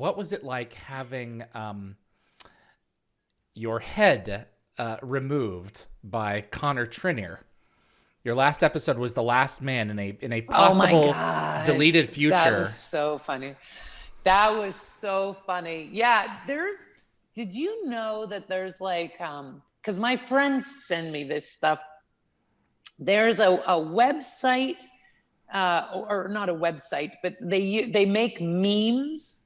what was it like having your head removed by Connor Trinneer? Your last episode was the last man in a possible deleted future. That was so funny. That was so funny. Yeah, did you know that there's like, because my friends send me this stuff. There's a website, or not a website, but they make memes,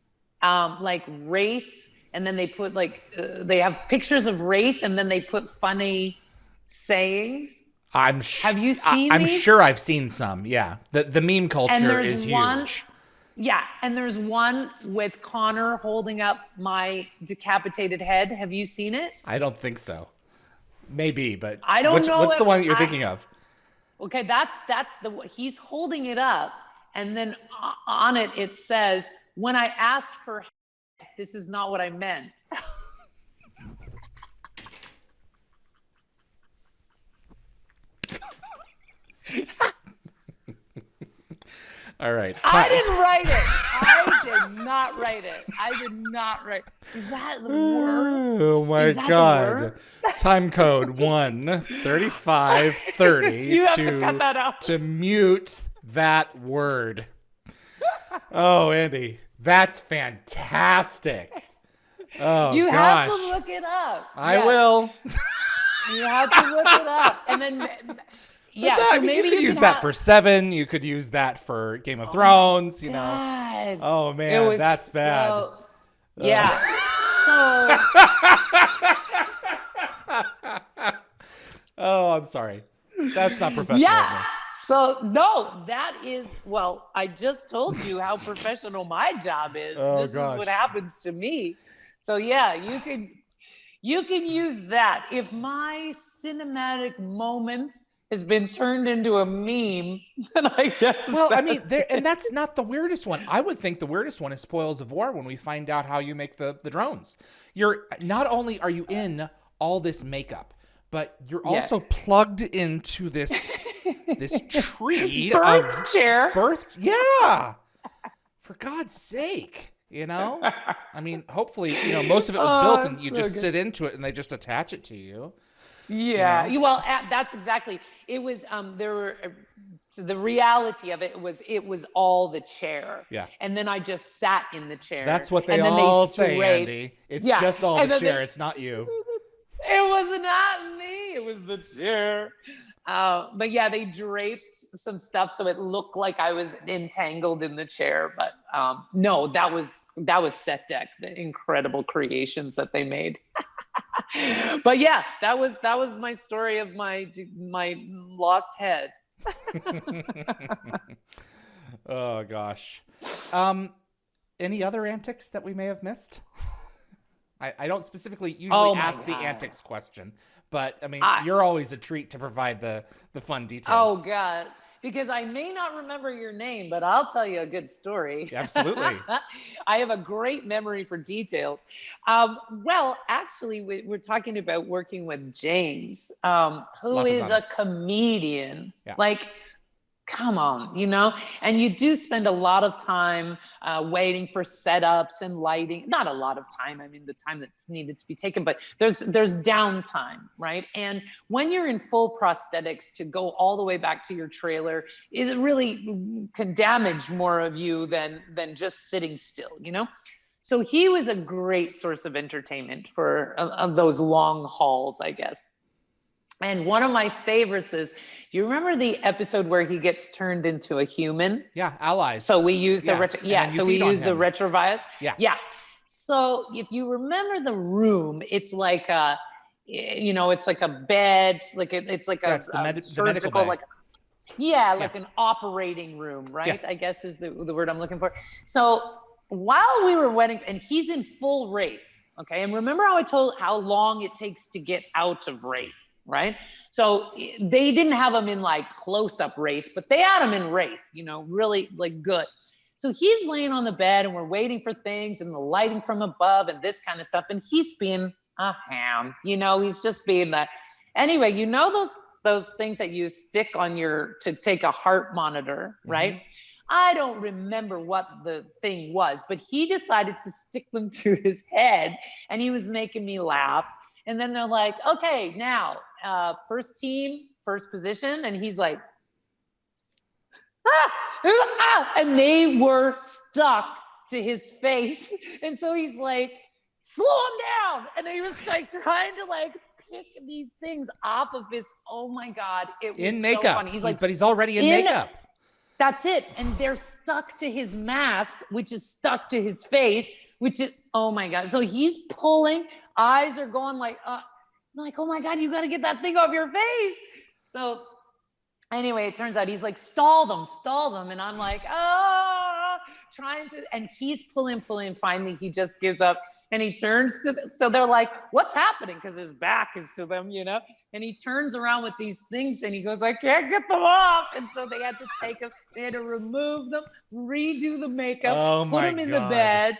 like Wraith, and then they put they have pictures of Wraith, and then they put funny sayings. Have you seen I'm these? sure I've seen some. Yeah, the meme culture is huge. Yeah, and there's one with Connor holding up my decapitated head. Have you seen it? I don't think so. Maybe, but I don't know. What's the one that you're thinking of? Okay, that's he's holding it up, and then on it says, "When I asked for head, this is not what I meant." All right. I didn't write it. I did not write it. I did not write. Is that the worst? Oh my God. Time code 13530 You have to cut that out. to mute that word. Oh, Andee, that's fantastic. Oh, you gosh. have to look it up. I will. You have to look it up, and then. Yeah, so maybe you could use that for Seven. You could use that for Game of Thrones. You know. Oh man, that's bad. Yeah. Oh, I'm sorry. That's not professional. Yeah. So no, that is, well, I just told you how professional my job is. This is what happens to me. So yeah, you can use that. If my cinematic moment has been turned into a meme, then I guess. Well, I mean, and that's not the weirdest one. I would think the weirdest one is Spoils of War, when we find out how you make the drones. You're not only are you in all this makeup, but you're also plugged into this tree birth chair. Yeah. For God's sake. You know, I mean, hopefully, most of it was built and you just sit into it and they just attach it to you. Yeah. Well, that's exactly. It was, the reality of it was all the chair. Yeah. And then I just sat in the chair. That's what they all say, Andee. It's just all the chair. It's not you. It was not me. It was the chair. But yeah, they draped some stuff so it looked like I was entangled in the chair. But no, that was Set Deck, the incredible creations that they made. But yeah, that was my story of my lost head. Oh gosh. Any other antics that we may have missed? I don't specifically usually ask the antics question, but I mean, you're always a treat to provide the fun details. Oh God. Because I may not remember your name, but I'll tell you a good story. Absolutely. I have a great memory for details. Well, actually, we're talking about working with James, who is a comedian. Yeah. Like, come on, and you do spend a lot of time waiting for setups and lighting. Not a lot of time. I mean, the time that's needed to be taken, but there's downtime, right? And when you're in full prosthetics, to go all the way back to your trailer, it really can damage more of you than just sitting still, So he was a great source of entertainment for of those long hauls, I guess. And one of my favorites is, do you remember the episode where he gets turned into a human? Yeah, allies. So we use the retrovirus. Yeah. Yeah. So if you remember the room, it's like it's like a bed, it's like a surgical, like an operating room, right? Yeah. I guess is the word I'm looking for. So while we were waiting, and he's in full Wraith, okay? And remember how I told how long it takes to get out of Wraith? Right? So they didn't have him in like close-up Wraith, but they had him in Wraith, really like good. So he's laying on the bed and we're waiting for things and the lighting from above and this kind of stuff. And he's being a ham, he's just being that. Anyway, those things that you stick on to take a heart monitor, right? I don't remember what the thing was, but he decided to stick them to his head, and he was making me laugh. And then they're like, okay, now, first team, first position. And he's like, and they were stuck to his face. And so he's like, slow him down. And he was like trying to like pick these things off of his, oh my God. It was in makeup. So funny. He's like, but he's already in makeup. That's it. And they're stuck to his mask, which is stuck to his face, which is, oh my God. So he's pulling, eyes are going like, I'm like, oh my God, you got to get that thing off your face. So anyway, it turns out he's like, stall them. And I'm like, trying to, and he's pulling. Finally, he just gives up. And he turns to them. So they're like, what's happening? Because his back is to them, you know? And he turns around with these things and he goes, I can't get them off. And so they had to take them. They had to remove them, redo the makeup, put them in the bed.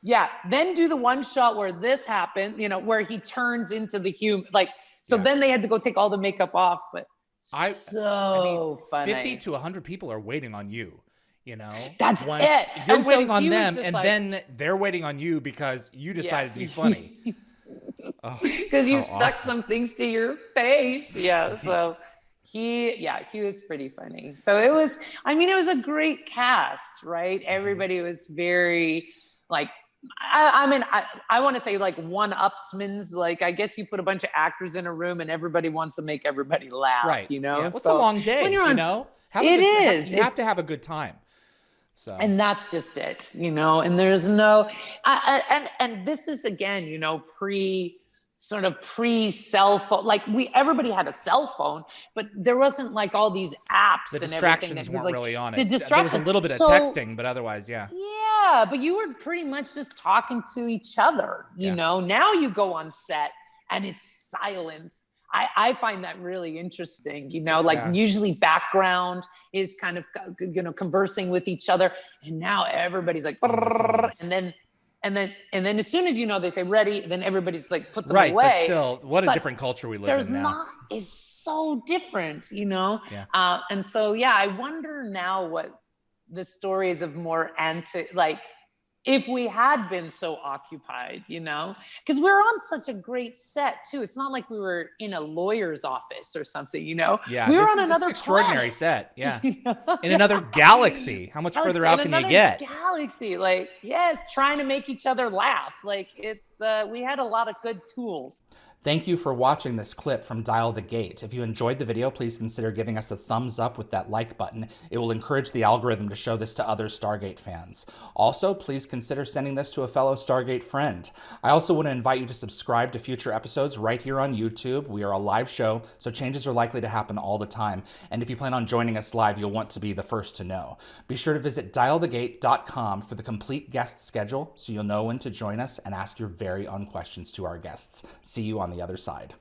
Yeah. Then do the one shot where this happened, you know, where he turns into the human. Like, so then they had to go take all the makeup off. But I mean, funny. 50 to 100 people are waiting on you. You know, that's it. You're waiting on them, and then they're waiting on you because you decided to be funny. Because you stuck some things to your face. Yeah. So he was pretty funny. So it was a great cast, right? Everybody was very like, I want to say like one-upsmans. Like, I guess you put a bunch of actors in a room and everybody wants to make everybody laugh, right? You know, What's a long day? When you're on, you know, you have to have a good time. So. And that's just it, you know, and there's no, and this is again, you know, pre cell phone, like everybody had a cell phone, but there wasn't like all these apps and everything. The distractions weren't like, really on it. The distractions. There was a little bit of texting, but otherwise, yeah. Yeah, but you were pretty much just talking to each other, you know. Now you go on set and it's silence. I find that really interesting, you know, like usually background is kind of, you know, conversing with each other. And now everybody's like, and then as soon as, you know, they say ready, then everybody's like, put them away. But still, what a different culture we live in now. Is so different, you know? Yeah. And so, I wonder now what the stories of more if we had been so occupied, you know, because we're on such a great set too. It's not like we were in a lawyer's office or something, you know. Yeah, we were on another extraordinary set. Yeah, in another galaxy. How much further out can you get? Galaxy, like trying to make each other laugh. Like it's we had a lot of good tools. Thank you for watching this clip from Dial the Gate. If you enjoyed the video, please consider giving us a thumbs up with that like button. It will encourage the algorithm to show this to other Stargate fans. Also, please consider sending this to a fellow Stargate friend. I also want to invite you to subscribe to future episodes right here on YouTube. We are a live show, so changes are likely to happen all the time. And if you plan on joining us live, you'll want to be the first to know. Be sure to visit dialthegate.com for the complete guest schedule so you'll know when to join us and ask your very own questions to our guests. See you on the other side.